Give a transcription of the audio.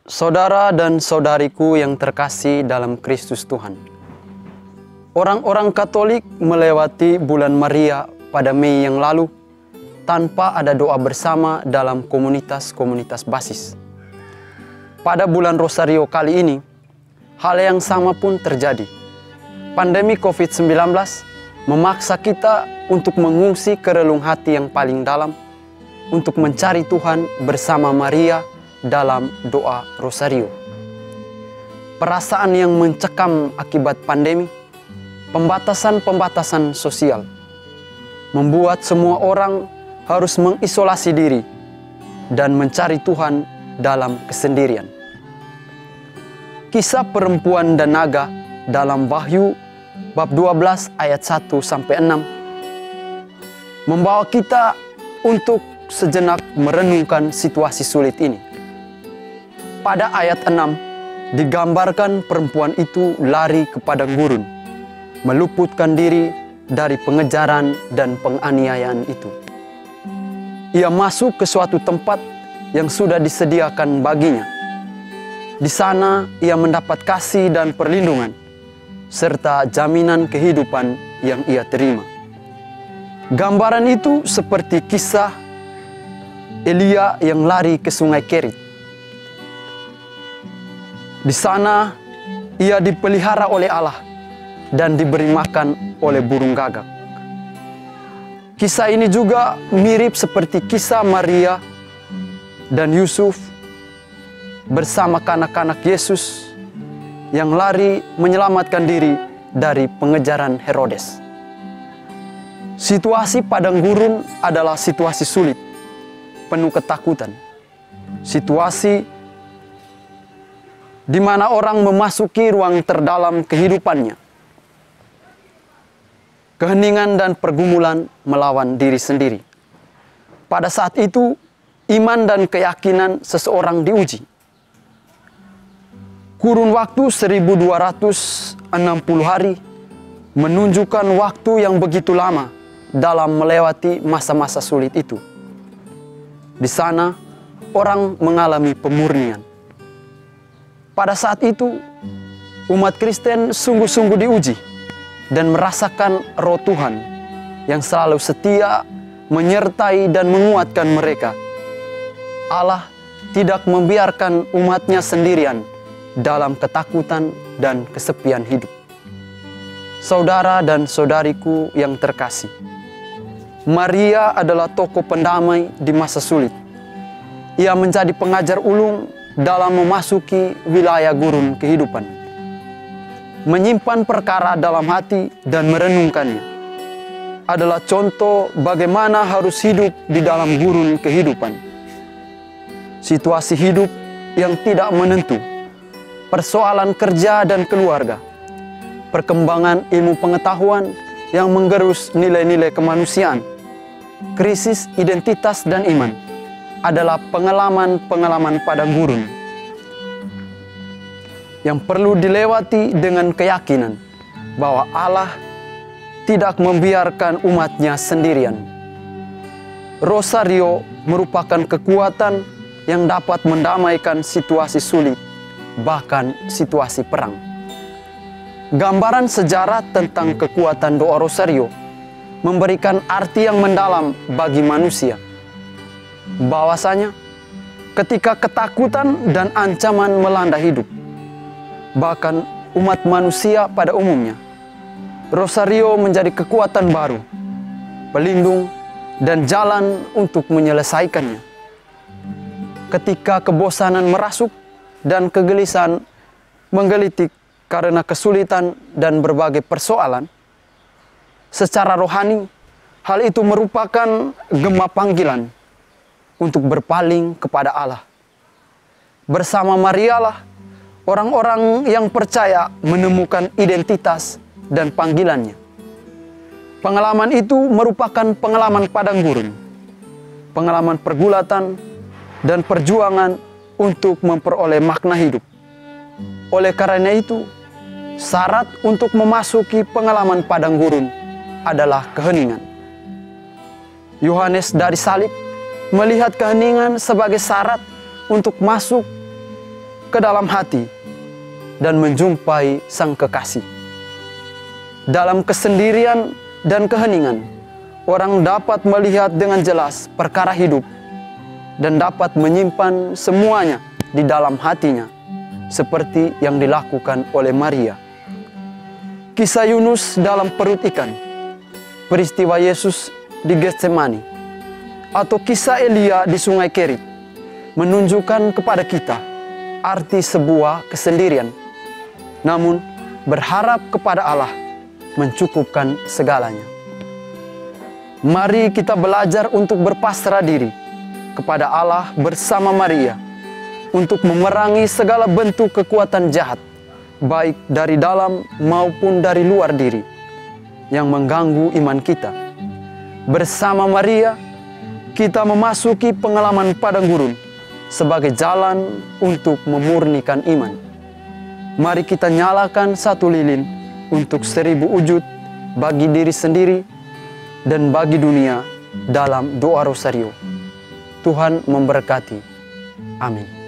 Saudara dan saudariku yang terkasih dalam Kristus Tuhan. Orang-orang Katolik melewati bulan Maria pada Mei yang lalu tanpa ada doa bersama dalam komunitas-komunitas basis. Pada bulan Rosario kali ini, hal yang sama pun terjadi. Pandemi COVID-19 memaksa kita untuk mengungsi ke relung hati yang paling dalam untuk mencari Tuhan bersama Maria dalam doa Rosario. Perasaan yang mencekam akibat pandemi, pembatasan-pembatasan sosial, membuat semua orang harus mengisolasi diri dan mencari Tuhan dalam kesendirian. Kisah perempuan dan naga dalam Wahyu bab 12 ayat 1-6 membawa kita untuk sejenak merenungkan situasi sulit ini. Pada ayat 6 digambarkan perempuan itu lari ke padang gurun, meluputkan diri dari pengejaran dan penganiayaan itu. Ia masuk ke suatu tempat yang sudah disediakan baginya. Di sana ia mendapat kasih dan perlindungan, serta jaminan kehidupan yang ia terima. Gambaran itu seperti kisah Elia yang lari ke sungai Kerit. Di sana ia dipelihara oleh Allah dan diberi makan oleh burung gagak. Kisah ini juga mirip seperti kisah Maria dan Yusuf bersama kanak-kanak Yesus yang lari menyelamatkan diri dari pengejaran Herodes. Situasi padang gurun adalah situasi sulit, penuh ketakutan. Situasi di mana orang memasuki ruang terdalam kehidupannya. Keheningan dan pergumulan melawan diri sendiri. Pada saat itu, iman dan keyakinan seseorang diuji. Kurun waktu 1260 hari menunjukkan waktu yang begitu lama dalam melewati masa-masa sulit itu. Di sana, orang mengalami pemurnian. Pada saat itu, umat Kristen sungguh-sungguh diuji dan merasakan roh Tuhan yang selalu setia menyertai dan menguatkan mereka. Allah tidak membiarkan umatnya sendirian dalam ketakutan dan kesepian hidup. Saudara dan saudariku yang terkasih, Maria adalah tokoh pendamai di masa sulit. Ia menjadi pengajar ulung dalam memasuki wilayah gurun kehidupan. Menyimpan perkara dalam hati dan merenungkannya adalah contoh bagaimana harus hidup di dalam gurun kehidupan. Situasi hidup yang tidak menentu, persoalan kerja dan keluarga, perkembangan ilmu pengetahuan yang menggerus nilai-nilai kemanusiaan, krisis identitas dan iman adalah pengalaman-pengalaman padang gurun yang perlu dilewati dengan keyakinan bahwa Allah tidak membiarkan umatnya sendirian. Rosario merupakan kekuatan yang dapat mendamaikan situasi sulit, bahkan situasi perang. Gambaran sejarah tentang kekuatan doa Rosario memberikan arti yang mendalam bagi manusia. Bahwasanya ketika ketakutan dan ancaman melanda hidup, bahkan umat manusia pada umumnya, Rosario menjadi kekuatan baru, pelindung dan jalan untuk menyelesaikannya. Ketika kebosanan merasuk dan kegelisahan menggelitik karena kesulitan dan berbagai persoalan, secara rohani hal itu merupakan gema panggilan untuk berpaling kepada Allah. Bersama Maria lah orang-orang yang percaya menemukan identitas dan panggilannya. Pengalaman itu merupakan pengalaman padang gurun, pengalaman pergulatan dan perjuangan untuk memperoleh makna hidup. Oleh karena itu, syarat untuk memasuki pengalaman padang gurun adalah keheningan. Yohanes dari Salib melihat keheningan sebagai syarat untuk masuk ke dalam hati dan menjumpai Sang Kekasih. Dalam kesendirian dan keheningan, orang dapat melihat dengan jelas perkara hidup dan dapat menyimpan semuanya di dalam hatinya, seperti yang dilakukan oleh Maria. Kisah Yunus dalam perut ikan, peristiwa Yesus di Getsemani, atau kisah Elia di Sungai Kerit menunjukkan kepada kita arti sebuah kesendirian, namun berharap kepada Allah mencukupkan segalanya. Mari kita belajar untuk berpasrah diri kepada Allah bersama Maria untuk memerangi segala bentuk kekuatan jahat, baik dari dalam maupun dari luar diri, yang mengganggu iman kita. Bersama Maria, kita memasuki pengalaman padang gurun sebagai jalan untuk memurnikan iman. Mari kita nyalakan satu lilin untuk 1000 wujud bagi diri sendiri dan bagi dunia dalam doa rosario. Tuhan memberkati. Amin.